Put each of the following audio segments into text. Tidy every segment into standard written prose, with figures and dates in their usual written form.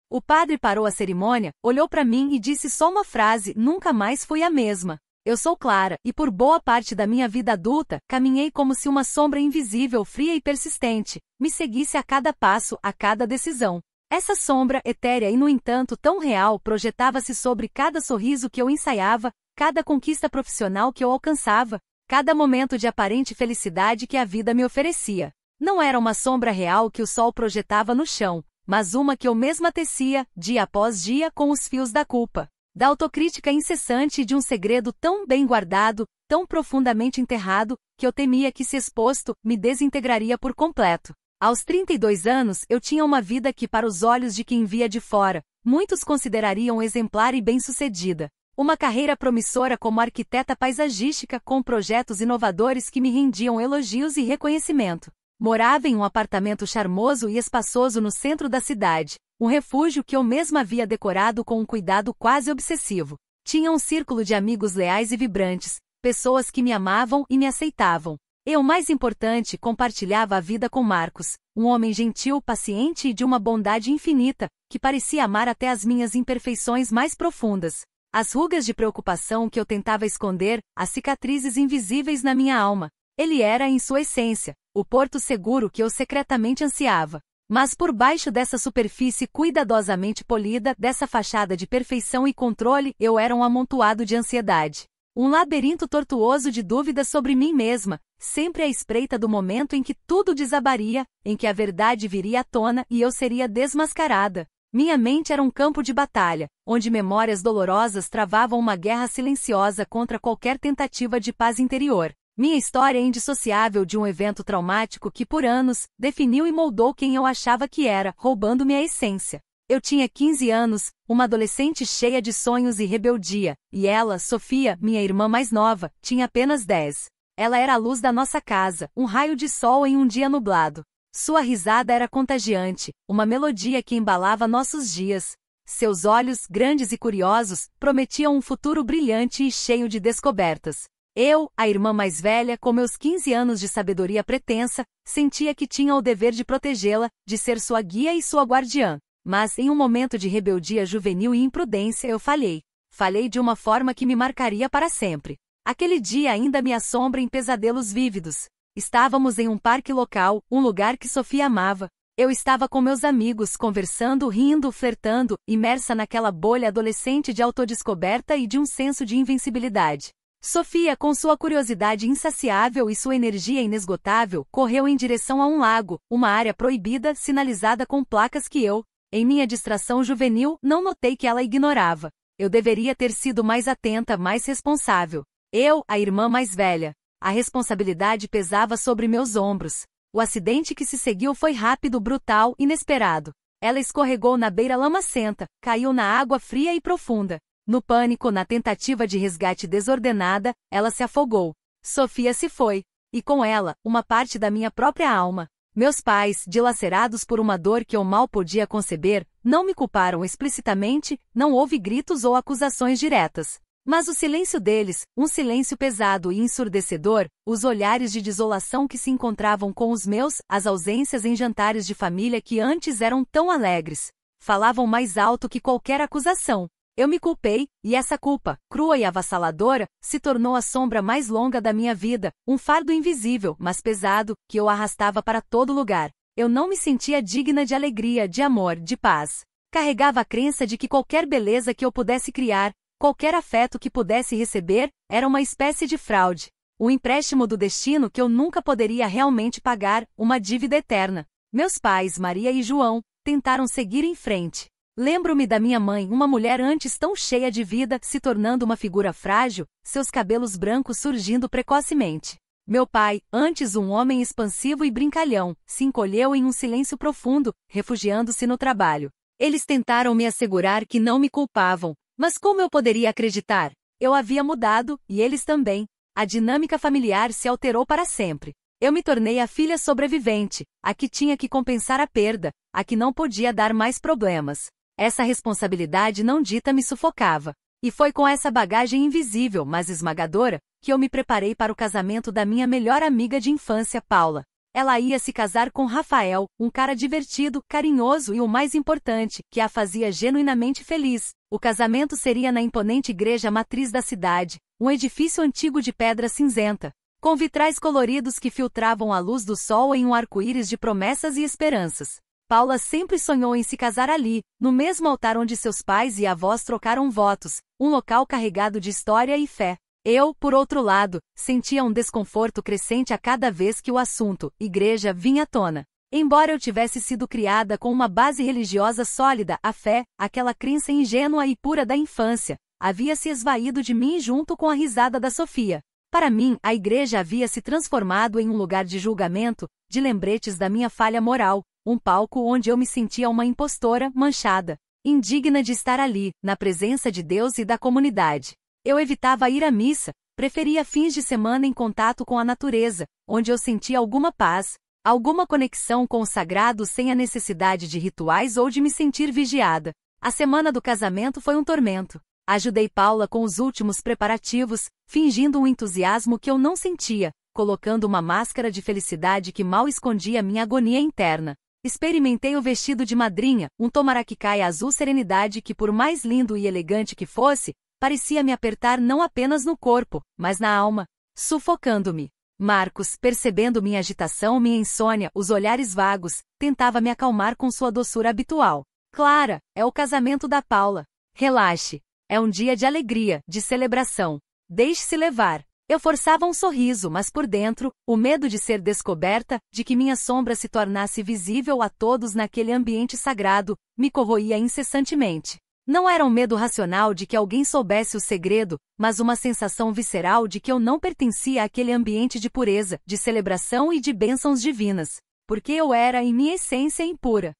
O padre parou a cerimônia, olhou para mim e disse só uma frase: nunca mais fui a mesma. Eu sou Clara, e por boa parte da minha vida adulta, caminhei como se uma sombra invisível, fria e persistente, me seguisse a cada passo, a cada decisão. Essa sombra, etérea e no entanto tão real, projetava-se sobre cada sorriso que eu ensaiava, cada conquista profissional que eu alcançava, cada momento de aparente felicidade que a vida me oferecia. Não era uma sombra real que o sol projetava no chão, mas uma que eu mesma tecia, dia após dia, com os fios da culpa, da autocrítica incessante e de um segredo tão bem guardado, tão profundamente enterrado, que eu temia que, se exposto, me desintegraria por completo. Aos 32 anos, eu tinha uma vida que, para os olhos de quem via de fora, muitos considerariam exemplar e bem-sucedida. Uma carreira promissora como arquiteta paisagística, com projetos inovadores que me rendiam elogios e reconhecimento. Morava em um apartamento charmoso e espaçoso no centro da cidade, um refúgio que eu mesma havia decorado com um cuidado quase obsessivo. Tinha um círculo de amigos leais e vibrantes, pessoas que me amavam e me aceitavam. Eu, mais importante, compartilhava a vida com Marcos, um homem gentil, paciente e de uma bondade infinita, que parecia amar até as minhas imperfeições mais profundas. As rugas de preocupação que eu tentava esconder, as cicatrizes invisíveis na minha alma. Ele era, em sua essência, o porto seguro que eu secretamente ansiava. Mas por baixo dessa superfície cuidadosamente polida, dessa fachada de perfeição e controle, eu era um amontoado de ansiedade. Um labirinto tortuoso de dúvidas sobre mim mesma, sempre à espreita do momento em que tudo desabaria, em que a verdade viria à tona e eu seria desmascarada. Minha mente era um campo de batalha, onde memórias dolorosas travavam uma guerra silenciosa contra qualquer tentativa de paz interior. Minha história é indissociável de um evento traumático que, por anos, definiu e moldou quem eu achava que era, roubando-me a essência. Eu tinha 15 anos, uma adolescente cheia de sonhos e rebeldia, e ela, Sofia, minha irmã mais nova, tinha apenas 10. Ela era a luz da nossa casa, um raio de sol em um dia nublado. Sua risada era contagiante, uma melodia que embalava nossos dias. Seus olhos, grandes e curiosos, prometiam um futuro brilhante e cheio de descobertas. Eu, a irmã mais velha, com meus 15 anos de sabedoria pretensa, sentia que tinha o dever de protegê-la, de ser sua guia e sua guardiã. Mas, em um momento de rebeldia juvenil e imprudência, eu falhei. Falhei de uma forma que me marcaria para sempre. Aquele dia ainda me assombra em pesadelos vívidos. Estávamos em um parque local, um lugar que Sofia amava. Eu estava com meus amigos, conversando, rindo, flertando, imersa naquela bolha adolescente de autodescoberta e de um senso de invencibilidade. Sofia, com sua curiosidade insaciável e sua energia inesgotável, correu em direção a um lago, uma área proibida, sinalizada com placas que eu, em minha distração juvenil, não notei que ela ignorava. Eu deveria ter sido mais atenta, mais responsável. Eu, a irmã mais velha. A responsabilidade pesava sobre meus ombros. O acidente que se seguiu foi rápido, brutal, inesperado. Ela escorregou na beira lamacenta, caiu na água fria e profunda. No pânico, na tentativa de resgate desordenada, ela se afogou. Sofia se foi. E com ela, uma parte da minha própria alma. Meus pais, dilacerados por uma dor que eu mal podia conceber, não me culparam explicitamente, não houve gritos ou acusações diretas. Mas o silêncio deles, um silêncio pesado e ensurdecedor, os olhares de desolação que se encontravam com os meus, as ausências em jantares de família que antes eram tão alegres, falavam mais alto que qualquer acusação. Eu me culpei, e essa culpa, crua e avassaladora, se tornou a sombra mais longa da minha vida, um fardo invisível, mas pesado, que eu arrastava para todo lugar. Eu não me sentia digna de alegria, de amor, de paz. Carregava a crença de que qualquer beleza que eu pudesse criar, qualquer afeto que pudesse receber, era uma espécie de fraude. Um empréstimo do destino que eu nunca poderia realmente pagar, uma dívida eterna. Meus pais, Maria e João, tentaram seguir em frente. Lembro-me da minha mãe, uma mulher antes tão cheia de vida, se tornando uma figura frágil, seus cabelos brancos surgindo precocemente. Meu pai, antes um homem expansivo e brincalhão, se encolheu em um silêncio profundo, refugiando-se no trabalho. Eles tentaram me assegurar que não me culpavam, mas como eu poderia acreditar? Eu havia mudado, e eles também. A dinâmica familiar se alterou para sempre. Eu me tornei a filha sobrevivente, a que tinha que compensar a perda, a que não podia dar mais problemas. Essa responsabilidade não dita me sufocava. E foi com essa bagagem invisível, mas esmagadora, que eu me preparei para o casamento da minha melhor amiga de infância, Paula. Ela ia se casar com Rafael, um cara divertido, carinhoso e o mais importante, que a fazia genuinamente feliz. O casamento seria na imponente igreja matriz da cidade, um edifício antigo de pedra cinzenta, com vitrais coloridos que filtravam a luz do sol em um arco-íris de promessas e esperanças. Paula sempre sonhou em se casar ali, no mesmo altar onde seus pais e avós trocaram votos, um local carregado de história e fé. Eu, por outro lado, sentia um desconforto crescente a cada vez que o assunto, igreja, vinha à tona. Embora eu tivesse sido criada com uma base religiosa sólida, a fé, aquela crença ingênua e pura da infância, havia se esvaído de mim junto com a risada da Sofia. Para mim, a igreja havia se transformado em um lugar de julgamento, de lembretes da minha falha moral, um palco onde eu me sentia uma impostora, manchada, indigna de estar ali, na presença de Deus e da comunidade. Eu evitava ir à missa, preferia fins de semana em contato com a natureza, onde eu sentia alguma paz, alguma conexão com o sagrado sem a necessidade de rituais ou de me sentir vigiada. A semana do casamento foi um tormento. Ajudei Paula com os últimos preparativos, fingindo um entusiasmo que eu não sentia, colocando uma máscara de felicidade que mal escondia minha agonia interna. Experimentei o vestido de madrinha, um tomaraquicaia azul serenidade que, por mais lindo e elegante que fosse, parecia me apertar não apenas no corpo, mas na alma, sufocando-me. Marcos, percebendo minha agitação, minha insônia, os olhares vagos, tentava me acalmar com sua doçura habitual. Clara, é o casamento da Paula. Relaxe. É um dia de alegria, de celebração. Deixe-se levar. Eu forçava um sorriso, mas por dentro, o medo de ser descoberta, de que minha sombra se tornasse visível a todos naquele ambiente sagrado, me corroía incessantemente. Não era um medo racional de que alguém soubesse o segredo, mas uma sensação visceral de que eu não pertencia àquele ambiente de pureza, de celebração e de bênçãos divinas, porque eu era, em minha essência, impura.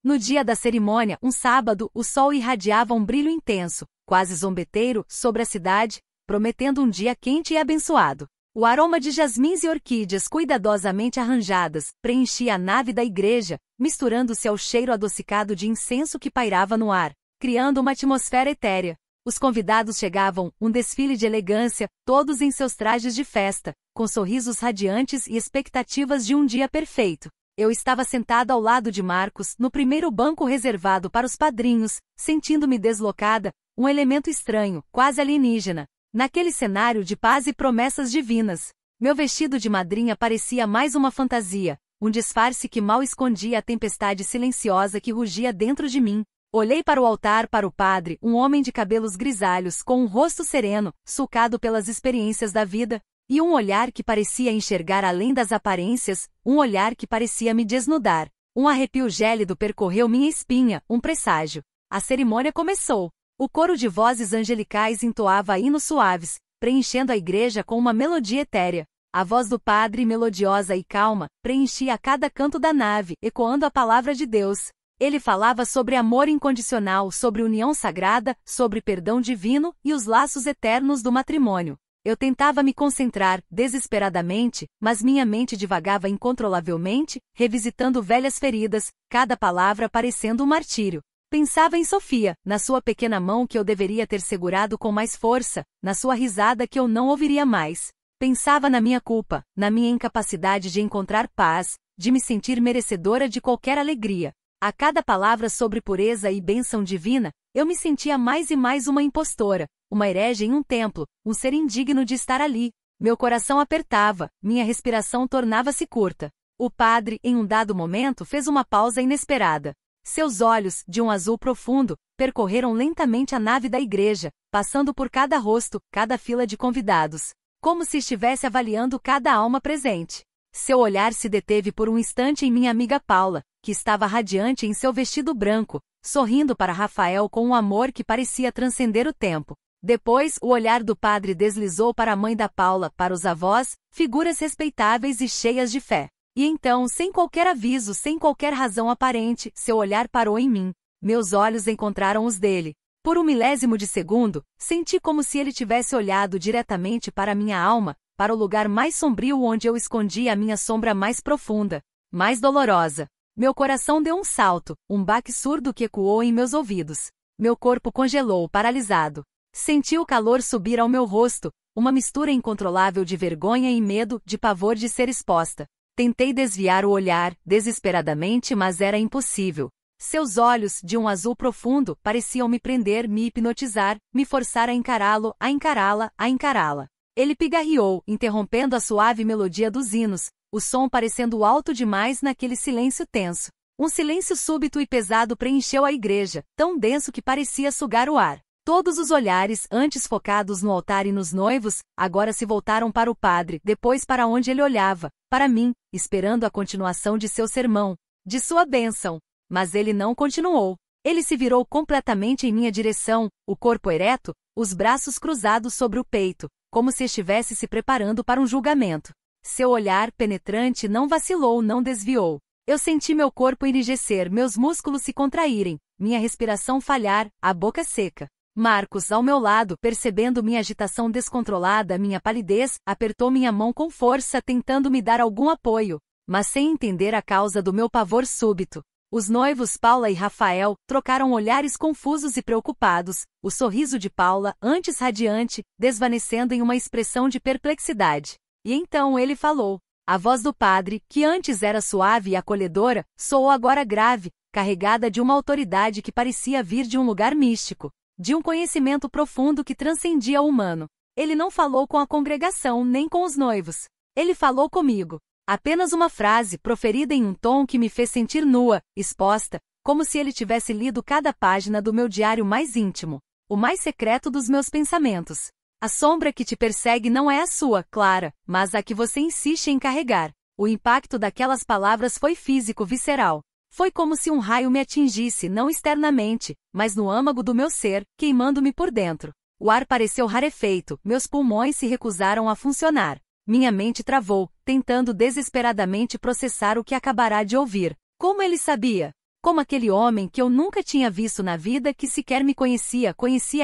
No dia da cerimônia, um sábado, o sol irradiava um brilho intenso, quase zombeteiro, sobre a cidade, prometendo um dia quente e abençoado. O aroma de jasmins e orquídeas cuidadosamente arranjadas preenchia a nave da igreja, misturando-se ao cheiro adocicado de incenso que pairava no ar, criando uma atmosfera etérea. Os convidados chegavam, um desfile de elegância, todos em seus trajes de festa, com sorrisos radiantes e expectativas de um dia perfeito. Eu estava sentada ao lado de Marcos, no primeiro banco reservado para os padrinhos, sentindo-me deslocada, um elemento estranho, quase alienígena, naquele cenário de paz e promessas divinas. Meu vestido de madrinha parecia mais uma fantasia, um disfarce que mal escondia a tempestade silenciosa que rugia dentro de mim. Olhei para o altar, para o padre, um homem de cabelos grisalhos, com um rosto sereno, sulcado pelas experiências da vida, e um olhar que parecia enxergar além das aparências, um olhar que parecia me desnudar. Um arrepio gélido percorreu minha espinha, um presságio. A cerimônia começou. O coro de vozes angelicais entoava hinos suaves, preenchendo a igreja com uma melodia etérea. A voz do padre, melodiosa e calma, preenchia cada canto da nave, ecoando a palavra de Deus. Ele falava sobre amor incondicional, sobre união sagrada, sobre perdão divino e os laços eternos do matrimônio. Eu tentava me concentrar, desesperadamente, mas minha mente divagava incontrolavelmente, revisitando velhas feridas, cada palavra parecendo um martírio. Pensava em Sofia, na sua pequena mão que eu deveria ter segurado com mais força, na sua risada que eu não ouviria mais. Pensava na minha culpa, na minha incapacidade de encontrar paz, de me sentir merecedora de qualquer alegria. A cada palavra sobre pureza e bênção divina, eu me sentia mais e mais uma impostora, uma herege em um templo, um ser indigno de estar ali. Meu coração apertava, minha respiração tornava-se curta. O padre, em um dado momento, fez uma pausa inesperada. Seus olhos, de um azul profundo, percorreram lentamente a nave da igreja, passando por cada rosto, cada fila de convidados, como se estivesse avaliando cada alma presente. Seu olhar se deteve por um instante em minha amiga Paula, que estava radiante em seu vestido branco, sorrindo para Rafael com um amor que parecia transcender o tempo. Depois, o olhar do padre deslizou para a mãe da Paula, para os avós, figuras respeitáveis e cheias de fé. E então, sem qualquer aviso, sem qualquer razão aparente, seu olhar parou em mim. Meus olhos encontraram os dele. Por um milésimo de segundo, senti como se ele tivesse olhado diretamente para minha alma, para o lugar mais sombrio onde eu escondia a minha sombra mais profunda, mais dolorosa. Meu coração deu um salto, um baque surdo que ecoou em meus ouvidos. Meu corpo congelou, paralisado. Senti o calor subir ao meu rosto, uma mistura incontrolável de vergonha e medo, de pavor de ser exposta. Tentei desviar o olhar, desesperadamente, mas era impossível. Seus olhos, de um azul profundo, pareciam me prender, me hipnotizar, me forçar a encará-lo, a encará-la, a encará-la. Ele pigarreou, interrompendo a suave melodia dos hinos, o som parecendo alto demais naquele silêncio tenso. Um silêncio súbito e pesado preencheu a igreja, tão denso que parecia sugar o ar. Todos os olhares, antes focados no altar e nos noivos, agora se voltaram para o padre, depois para onde ele olhava, para mim, esperando a continuação de seu sermão, de sua bênção. Mas ele não continuou. Ele se virou completamente em minha direção, o corpo ereto, os braços cruzados sobre o peito, como se estivesse se preparando para um julgamento. Seu olhar penetrante não vacilou, não desviou. Eu senti meu corpo enrijecer, meus músculos se contraírem, minha respiração falhar, a boca seca. Marcos, ao meu lado, percebendo minha agitação descontrolada, minha palidez, apertou minha mão com força, tentando me dar algum apoio, mas sem entender a causa do meu pavor súbito. Os noivos Paula e Rafael trocaram olhares confusos e preocupados, o sorriso de Paula, antes radiante, desvanecendo em uma expressão de perplexidade. E então ele falou. A voz do padre, que antes era suave e acolhedora, soou agora grave, carregada de uma autoridade que parecia vir de um lugar místico, de um conhecimento profundo que transcendia o humano. Ele não falou com a congregação nem com os noivos. Ele falou comigo. Apenas uma frase, proferida em um tom que me fez sentir nua, exposta, como se ele tivesse lido cada página do meu diário mais íntimo, o mais secreto dos meus pensamentos. A sombra que te persegue não é a sua, Clara, mas a que você insiste em carregar. O impacto daquelas palavras foi físico, visceral. Foi como se um raio me atingisse, não externamente, mas no âmago do meu ser, queimando-me por dentro. O ar pareceu rarefeito, meus pulmões se recusaram a funcionar. Minha mente travou, tentando desesperadamente processar o que acabará de ouvir. Como ele sabia? Como aquele homem que eu nunca tinha visto na vida, que sequer me conhecia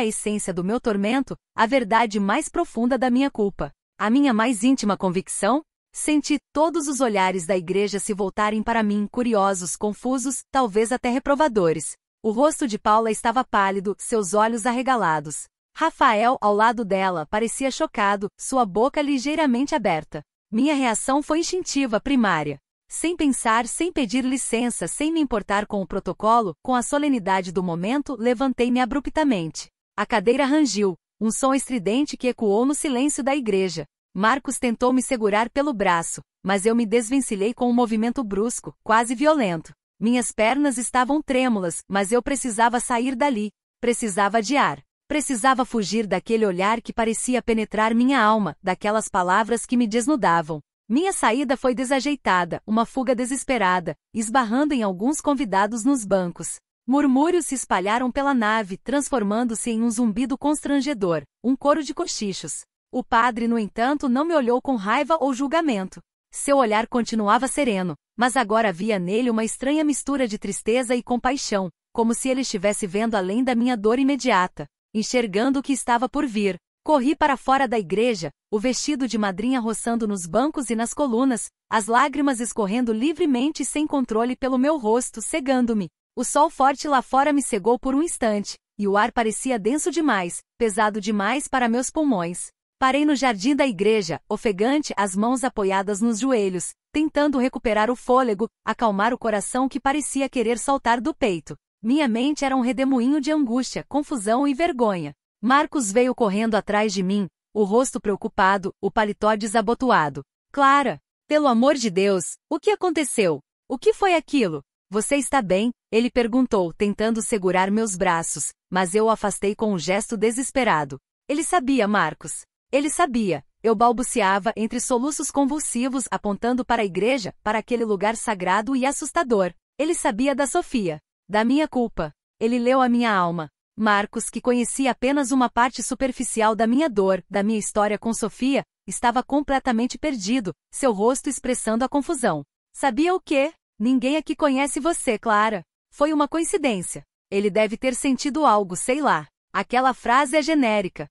a essência do meu tormento, a verdade mais profunda da minha culpa. A minha mais íntima convicção? Senti todos os olhares da igreja se voltarem para mim, curiosos, confusos, talvez até reprovadores. O rosto de Paula estava pálido, seus olhos arregalados. Rafael, ao lado dela, parecia chocado, sua boca ligeiramente aberta. Minha reação foi instintiva, primária. Sem pensar, sem pedir licença, sem me importar com o protocolo, com a solenidade do momento, levantei-me abruptamente. A cadeira rangiu, um som estridente que ecoou no silêncio da igreja. Marcos tentou me segurar pelo braço, mas eu me desvencilhei com um movimento brusco, quase violento. Minhas pernas estavam trêmulas, mas eu precisava sair dali. Precisava adiar. Precisava fugir daquele olhar que parecia penetrar minha alma, daquelas palavras que me desnudavam. Minha saída foi desajeitada, uma fuga desesperada, esbarrando em alguns convidados nos bancos. Murmúrios se espalharam pela nave, transformando-se em um zumbido constrangedor, um coro de cochichos. O padre, no entanto, não me olhou com raiva ou julgamento. Seu olhar continuava sereno, mas agora havia nele uma estranha mistura de tristeza e compaixão, como se ele estivesse vendo além da minha dor imediata, enxergando o que estava por vir. Corri para fora da igreja, o vestido de madrinha roçando nos bancos e nas colunas, as lágrimas escorrendo livremente e sem controle pelo meu rosto, cegando-me. O sol forte lá fora me cegou por um instante, e o ar parecia denso demais, pesado demais para meus pulmões. Parei no jardim da igreja, ofegante, as mãos apoiadas nos joelhos, tentando recuperar o fôlego, acalmar o coração que parecia querer saltar do peito. Minha mente era um redemoinho de angústia, confusão e vergonha. Marcos veio correndo atrás de mim, o rosto preocupado, o paletó desabotoado. Clara, pelo amor de Deus, o que aconteceu? O que foi aquilo? Você está bem? Ele perguntou, tentando segurar meus braços, mas eu o afastei com um gesto desesperado. Ele sabia, Marcos. Ele sabia. Eu balbuciava entre soluços convulsivos, apontando para a igreja, para aquele lugar sagrado e assustador. Ele sabia da Sofia. Da minha culpa. Ele leu a minha alma. Marcos, que conhecia apenas uma parte superficial da minha dor, da minha história com Sofia, estava completamente perdido, seu rosto expressando a confusão. Sabia o quê? Ninguém aqui conhece você, Clara. Foi uma coincidência. Ele deve ter sentido algo, sei lá. Aquela frase é genérica.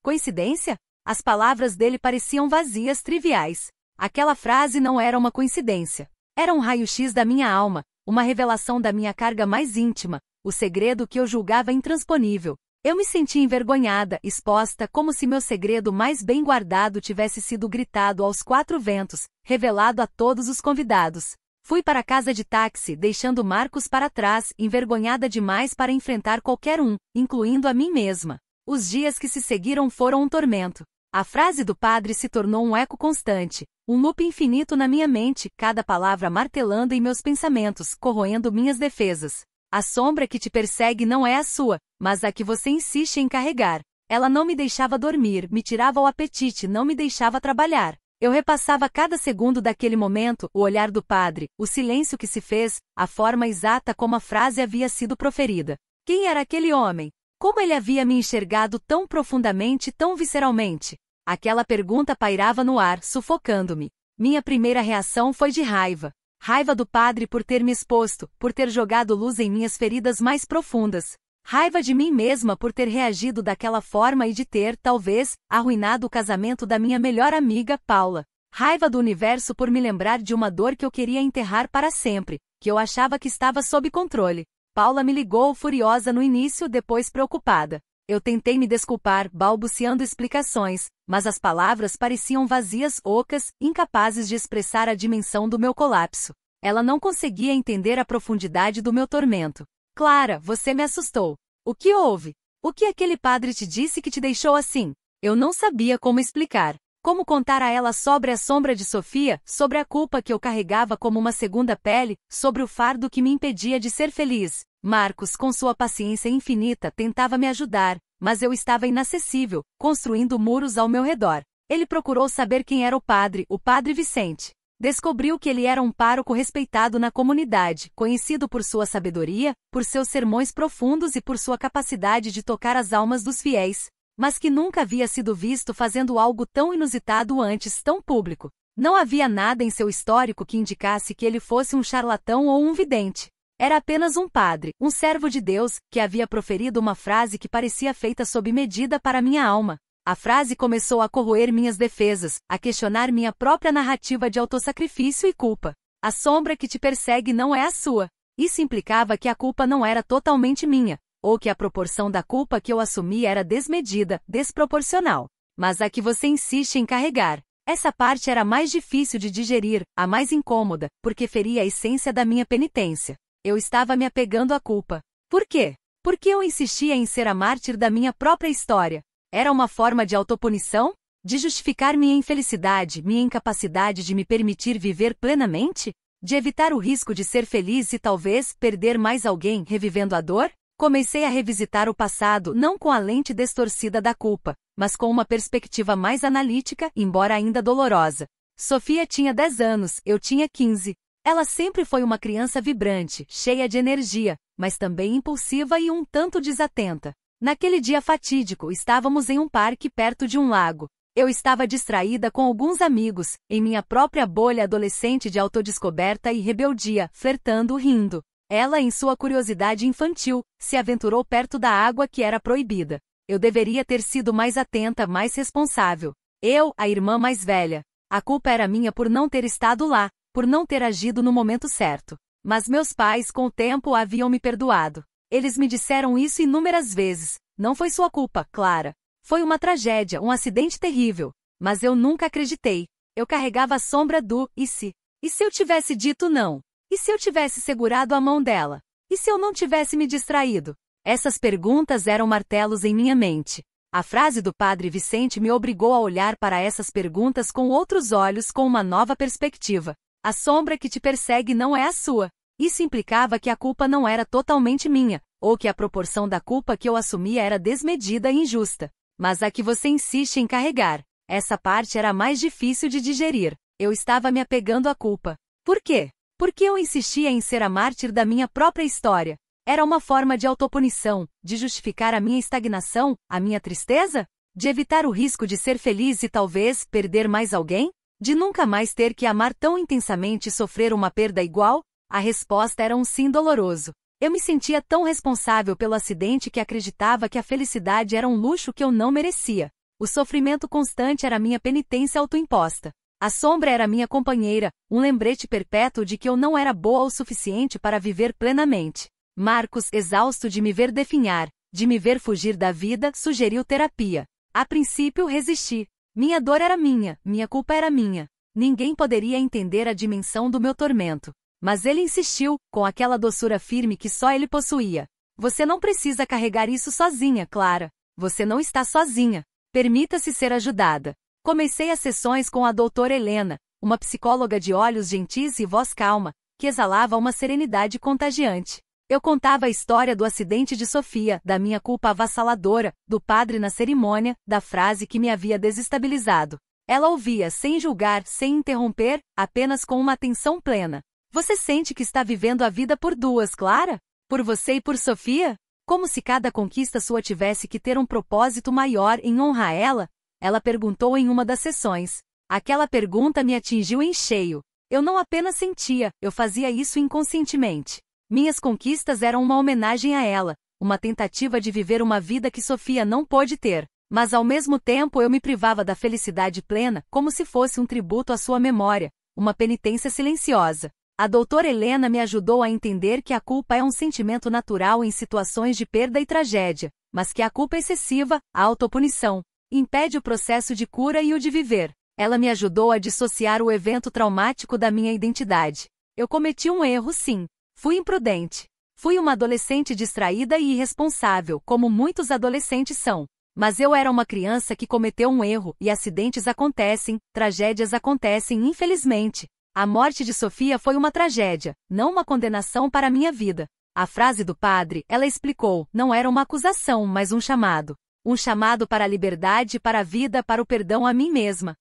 Coincidência? As palavras dele pareciam vazias, triviais. Aquela frase não era uma coincidência. Era um raio-x da minha alma, uma revelação da minha carga mais íntima, o segredo que eu julgava intransponível. Eu me senti envergonhada, exposta, como se meu segredo mais bem guardado tivesse sido gritado aos 4 ventos, revelado a todos os convidados. Fui para a casa de táxi, deixando Marcos para trás, envergonhada demais para enfrentar qualquer um, incluindo a mim mesma. Os dias que se seguiram foram um tormento. A frase do padre se tornou um eco constante, um loop infinito na minha mente, cada palavra martelando em meus pensamentos, corroendo minhas defesas. A sombra que te persegue não é a sua, mas a que você insiste em carregar. Ela não me deixava dormir, me tirava o apetite, não me deixava trabalhar. Eu repassava cada segundo daquele momento, o olhar do padre, o silêncio que se fez, a forma exata como a frase havia sido proferida. Quem era aquele homem? Como ele havia me enxergado tão profundamente, tão visceralmente? Aquela pergunta pairava no ar, sufocando-me. Minha primeira reação foi de raiva. Raiva do padre por ter me exposto, por ter jogado luz em minhas feridas mais profundas. Raiva de mim mesma por ter reagido daquela forma e de ter, talvez, arruinado o casamento da minha melhor amiga, Paula. Raiva do universo por me lembrar de uma dor que eu queria enterrar para sempre, que eu achava que estava sob controle. Paula me ligou furiosa no início, depois preocupada. Eu tentei me desculpar, balbuciando explicações, mas as palavras pareciam vazias, ocas, incapazes de expressar a dimensão do meu colapso. Ela não conseguia entender a profundidade do meu tormento. Clara, você me assustou. O que houve? O que aquele padre te disse que te deixou assim? Eu não sabia como explicar. Como contar a ela sobre a sombra de Sofia, sobre a culpa que eu carregava como uma segunda pele, sobre o fardo que me impedia de ser feliz. Marcos, com sua paciência infinita, tentava me ajudar, mas eu estava inacessível, construindo muros ao meu redor. Ele procurou saber quem era o padre Vicente. Descobriu que ele era um pároco respeitado na comunidade, conhecido por sua sabedoria, por seus sermões profundos e por sua capacidade de tocar as almas dos fiéis, mas que nunca havia sido visto fazendo algo tão inusitado antes, tão público. Não havia nada em seu histórico que indicasse que ele fosse um charlatão ou um vidente. Era apenas um padre, um servo de Deus, que havia proferido uma frase que parecia feita sob medida para minha alma. A frase começou a corroer minhas defesas, a questionar minha própria narrativa de autossacrifício e culpa. A sombra que te persegue não é a sua. Isso implicava que a culpa não era totalmente minha, ou que a proporção da culpa que eu assumia era desmedida, desproporcional. Mas a que você insiste em carregar. Essa parte era a mais difícil de digerir, a mais incômoda, porque feria a essência da minha penitência. Eu estava me apegando à culpa. Por quê? Porque eu insistia em ser a mártir da minha própria história. Era uma forma de autopunição? De justificar minha infelicidade, minha incapacidade de me permitir viver plenamente? De evitar o risco de ser feliz e talvez perder mais alguém revivendo a dor? Comecei a revisitar o passado não com a lente distorcida da culpa, mas com uma perspectiva mais analítica, embora ainda dolorosa. Sofia tinha 10 anos, eu tinha 15. Ela sempre foi uma criança vibrante, cheia de energia, mas também impulsiva e um tanto desatenta. Naquele dia fatídico, estávamos em um parque perto de um lago. Eu estava distraída com alguns amigos, em minha própria bolha adolescente de autodescoberta e rebeldia, flertando, rindo. Ela, em sua curiosidade infantil, se aventurou perto da água que era proibida. Eu deveria ter sido mais atenta, mais responsável. Eu, a irmã mais velha. A culpa era minha por não ter estado lá, por não ter agido no momento certo. Mas meus pais, com o tempo, haviam me perdoado. Eles me disseram isso inúmeras vezes. Não foi sua culpa, Clara. Foi uma tragédia, um acidente terrível. Mas eu nunca acreditei. Eu carregava a sombra do "e se?". E se eu tivesse dito não? E se eu tivesse segurado a mão dela? E se eu não tivesse me distraído? Essas perguntas eram martelos em minha mente. A frase do padre Vicente me obrigou a olhar para essas perguntas com outros olhos, com uma nova perspectiva. A sombra que te persegue não é a sua. Isso implicava que a culpa não era totalmente minha, ou que a proporção da culpa que eu assumia era desmedida e injusta. Mas a que você insiste em carregar. Essa parte era a mais difícil de digerir. Eu estava me apegando à culpa. Por quê? Porque eu insistia em ser a mártir da minha própria história. Era uma forma de autopunição, de justificar a minha estagnação, a minha tristeza? De evitar o risco de ser feliz e talvez perder mais alguém? De nunca mais ter que amar tão intensamente e sofrer uma perda igual? A resposta era um sim doloroso. Eu me sentia tão responsável pelo acidente que acreditava que a felicidade era um luxo que eu não merecia. O sofrimento constante era minha penitência autoimposta. A sombra era minha companheira, um lembrete perpétuo de que eu não era boa o suficiente para viver plenamente. Marcos, exausto de me ver definhar, de me ver fugir da vida, sugeriu terapia. A princípio resisti. Minha dor era minha culpa era minha. Ninguém poderia entender a dimensão do meu tormento. Mas ele insistiu, com aquela doçura firme que só ele possuía. Você não precisa carregar isso sozinha, Clara. Você não está sozinha. Permita-se ser ajudada. Comecei as sessões com a doutora Helena, uma psicóloga de olhos gentis e voz calma, que exalava uma serenidade contagiante. Eu contava a história do acidente de Sofia, da minha culpa avassaladora, do padre na cerimônia, da frase que me havia desestabilizado. Ela ouvia sem julgar, sem interromper, apenas com uma atenção plena. Você sente que está vivendo a vida por duas, Clara? Por você e por Sofia? Como se cada conquista sua tivesse que ter um propósito maior em honrar ela? Ela perguntou em uma das sessões. Aquela pergunta me atingiu em cheio. Eu não apenas sentia, eu fazia isso inconscientemente. Minhas conquistas eram uma homenagem a ela, uma tentativa de viver uma vida que Sofia não pôde ter. Mas ao mesmo tempo eu me privava da felicidade plena, como se fosse um tributo à sua memória, uma penitência silenciosa. A doutora Helena me ajudou a entender que a culpa é um sentimento natural em situações de perda e tragédia, mas que a culpa excessiva, a autopunição, impede o processo de cura e o de viver. Ela me ajudou a dissociar o evento traumático da minha identidade. Eu cometi um erro, sim. Fui imprudente. Fui uma adolescente distraída e irresponsável, como muitos adolescentes são. Mas eu era uma criança que cometeu um erro, e acidentes acontecem, tragédias acontecem, infelizmente. A morte de Sofia foi uma tragédia, não uma condenação para a minha vida. A frase do padre, ela explicou, não era uma acusação, mas um chamado. Um chamado para a liberdade, para a vida, para o perdão a mim mesma.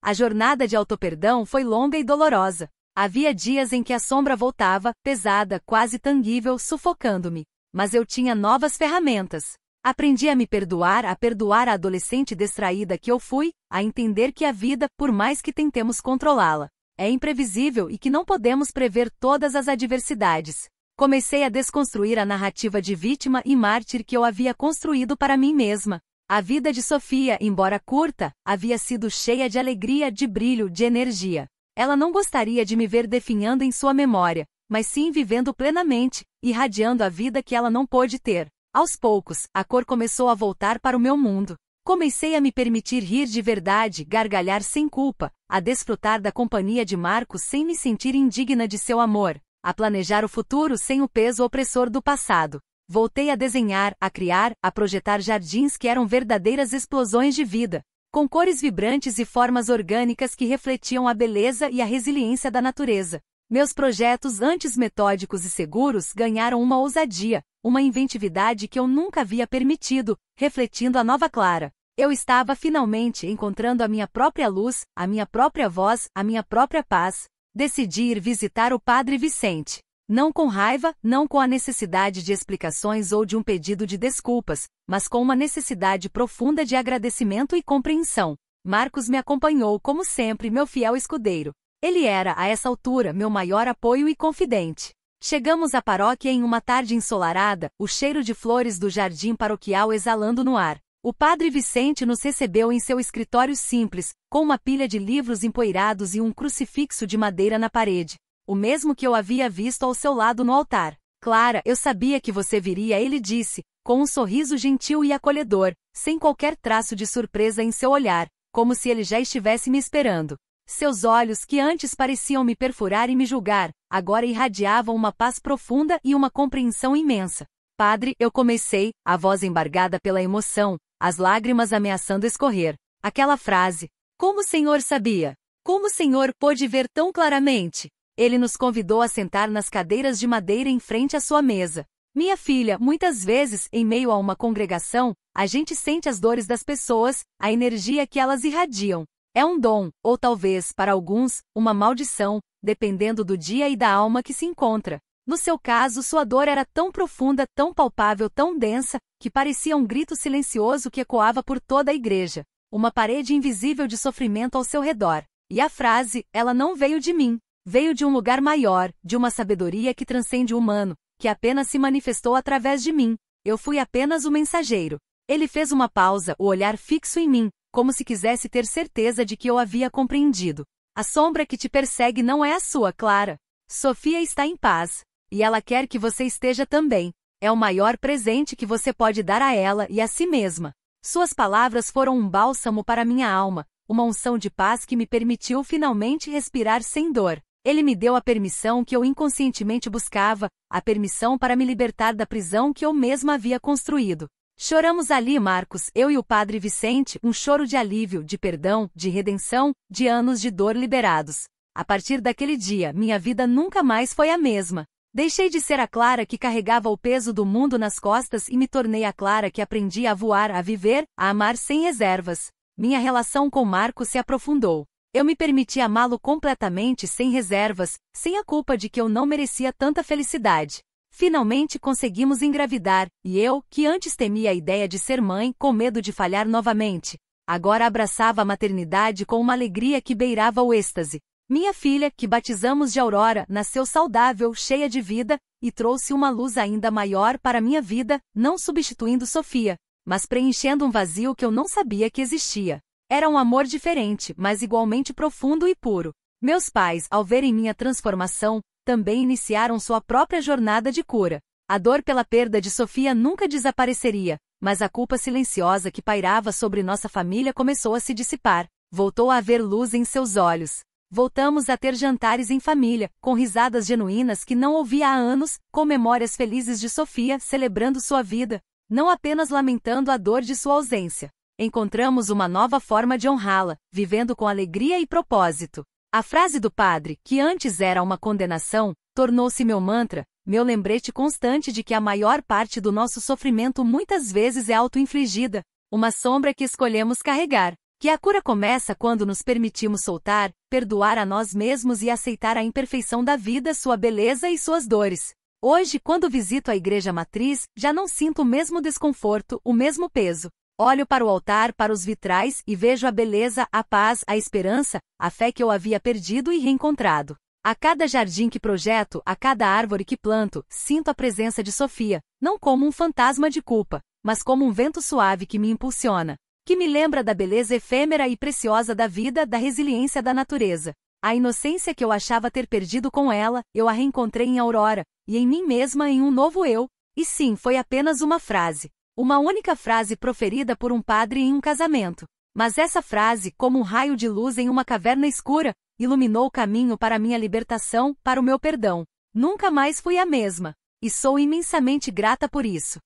A jornada de autoperdão foi longa e dolorosa. Havia dias em que a sombra voltava, pesada, quase tangível, sufocando-me. Mas eu tinha novas ferramentas. Aprendi a me perdoar, a perdoar a adolescente distraída que eu fui, a entender que a vida, por mais que tentemos controlá-la, é imprevisível e que não podemos prever todas as adversidades. Comecei a desconstruir a narrativa de vítima e mártir que eu havia construído para mim mesma. A vida de Sofia, embora curta, havia sido cheia de alegria, de brilho, de energia. Ela não gostaria de me ver definhando em sua memória, mas sim vivendo plenamente, irradiando a vida que ela não pôde ter. Aos poucos, a cor começou a voltar para o meu mundo. Comecei a me permitir rir de verdade, gargalhar sem culpa, a desfrutar da companhia de Marcos sem me sentir indigna de seu amor, a planejar o futuro sem o peso opressor do passado. Voltei a desenhar, a criar, a projetar jardins que eram verdadeiras explosões de vida, com cores vibrantes e formas orgânicas que refletiam a beleza e a resiliência da natureza. Meus projetos antes metódicos e seguros ganharam uma ousadia, uma inventividade que eu nunca havia permitido, refletindo a nova Clara. Eu estava finalmente encontrando a minha própria luz, a minha própria voz, a minha própria paz. Decidi ir visitar o Padre Vicente. Não com raiva, não com a necessidade de explicações ou de um pedido de desculpas, mas com uma necessidade profunda de agradecimento e compreensão. Marcos me acompanhou como sempre, meu fiel escudeiro. Ele era, a essa altura, meu maior apoio e confidente. Chegamos à paróquia em uma tarde ensolarada, o cheiro de flores do jardim paroquial exalando no ar. O Padre Vicente nos recebeu em seu escritório simples, com uma pilha de livros empoeirados e um crucifixo de madeira na parede. O mesmo que eu havia visto ao seu lado no altar. Clara, eu sabia que você viria, ele disse, com um sorriso gentil e acolhedor, sem qualquer traço de surpresa em seu olhar, como se ele já estivesse me esperando. Seus olhos, que antes pareciam me perfurar e me julgar, agora irradiavam uma paz profunda e uma compreensão imensa. Padre, eu comecei, a voz embargada pela emoção, as lágrimas ameaçando escorrer. Aquela frase, como o senhor sabia? Como o senhor pôde ver tão claramente? Ele nos convidou a sentar nas cadeiras de madeira em frente à sua mesa. Minha filha, muitas vezes, em meio a uma congregação, a gente sente as dores das pessoas, a energia que elas irradiam. É um dom, ou talvez, para alguns, uma maldição, dependendo do dia e da alma que se encontra. No seu caso, sua dor era tão profunda, tão palpável, tão densa, que parecia um grito silencioso que ecoava por toda a igreja. Uma parede invisível de sofrimento ao seu redor. E a frase, ela não veio de mim. Veio de um lugar maior, de uma sabedoria que transcende o humano, que apenas se manifestou através de mim. Eu fui apenas o mensageiro. Ele fez uma pausa, o olhar fixo em mim, como se quisesse ter certeza de que eu havia compreendido. A sombra que te persegue não é a sua, Clara. Sofia está em paz. E ela quer que você esteja também. É o maior presente que você pode dar a ela e a si mesma. Suas palavras foram um bálsamo para minha alma, uma unção de paz que me permitiu finalmente respirar sem dor. Ele me deu a permissão que eu inconscientemente buscava, a permissão para me libertar da prisão que eu mesma havia construído. Choramos ali, Marcos, eu e o padre Vicente, um choro de alívio, de perdão, de redenção, de anos de dor liberados. A partir daquele dia, minha vida nunca mais foi a mesma. Deixei de ser a Clara que carregava o peso do mundo nas costas e me tornei a Clara que aprendia a voar, a viver, a amar sem reservas. Minha relação com Marcos se aprofundou. Eu me permiti amá-lo completamente, sem reservas, sem a culpa de que eu não merecia tanta felicidade. Finalmente conseguimos engravidar, e eu, que antes temia a ideia de ser mãe, com medo de falhar novamente, agora abraçava a maternidade com uma alegria que beirava o êxtase. Minha filha, que batizamos de Aurora, nasceu saudável, cheia de vida, e trouxe uma luz ainda maior para minha vida, não substituindo Sofia, mas preenchendo um vazio que eu não sabia que existia. Era um amor diferente, mas igualmente profundo e puro. Meus pais, ao verem minha transformação, também iniciaram sua própria jornada de cura. A dor pela perda de Sofia nunca desapareceria, mas a culpa silenciosa que pairava sobre nossa família começou a se dissipar. Voltou a haver luz em seus olhos. Voltamos a ter jantares em família, com risadas genuínas que não ouvia há anos, com memórias felizes de Sofia celebrando sua vida, não apenas lamentando a dor de sua ausência. Encontramos uma nova forma de honrá-la, vivendo com alegria e propósito. A frase do padre, que antes era uma condenação, tornou-se meu mantra, meu lembrete constante de que a maior parte do nosso sofrimento muitas vezes é auto-infligida, uma sombra que escolhemos carregar. Que a cura começa quando nos permitimos soltar, perdoar a nós mesmos e aceitar a imperfeição da vida, sua beleza e suas dores. Hoje, quando visito a igreja matriz, já não sinto o mesmo desconforto, o mesmo peso. Olho para o altar, para os vitrais, e vejo a beleza, a paz, a esperança, a fé que eu havia perdido e reencontrado. A cada jardim que projeto, a cada árvore que planto, sinto a presença de Sofia, não como um fantasma de culpa, mas como um vento suave que me impulsiona, que me lembra da beleza efêmera e preciosa da vida, da resiliência da natureza. A inocência que eu achava ter perdido com ela, eu a reencontrei em Aurora, e em mim mesma em um novo eu. E sim, foi apenas uma frase. Uma única frase proferida por um padre em um casamento. Mas essa frase, como um raio de luz em uma caverna escura, iluminou o caminho para minha libertação, para o meu perdão. Nunca mais fui a mesma. E sou imensamente grata por isso.